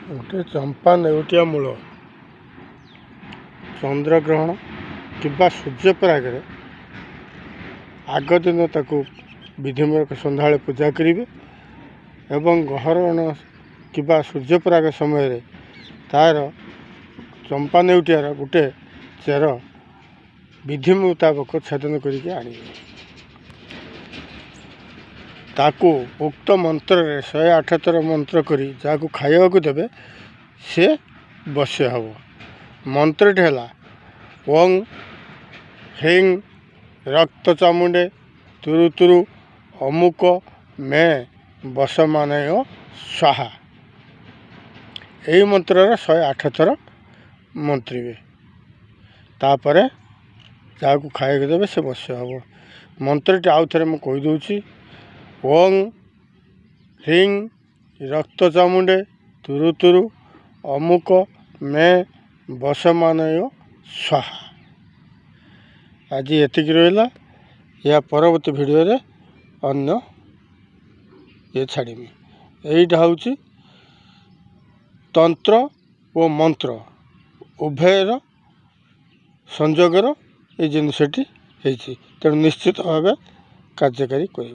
गोटे चंपा नेउटिया मूल चंद्रग्रहण किंबा सूर्यपराग आग दिन ताकू विधिमूलक सन्ध्या पूजा करेंगे एवं ग्रहण किंबा सूर्यपराग समय तार चंपा नेउटियार गोटे चेर विधि मुताबक छेदन करके आनिबे ताकू उक्त मंत्र 108 थर मंत्र करी जाकू खाइबा को देबे से बस्य हब। मंत्रटी है ओं ह्रीं रक्त चामुंडे तुरु तुरु अमुक मे बसमानय स्वाहा। यही मंत्र 108 थर मंत्रिबे तापर जाकू खाइबा देबे से बस्य हब। मंत्रटी आउ थे मुझे कहीदे ओं ह्रीं रक्त चामुंडे तुरु तुरु अमुक मे बसमानय स्वाहा। आज एतिक रहा या परवर्ती वीडियो रे अन्य ये छाड़मी। यहीटा हूँ तंत्र और मंत्र उभयर संयोगर ये जिनसटी तेणु निश्चित भाव कार्यकारी कर।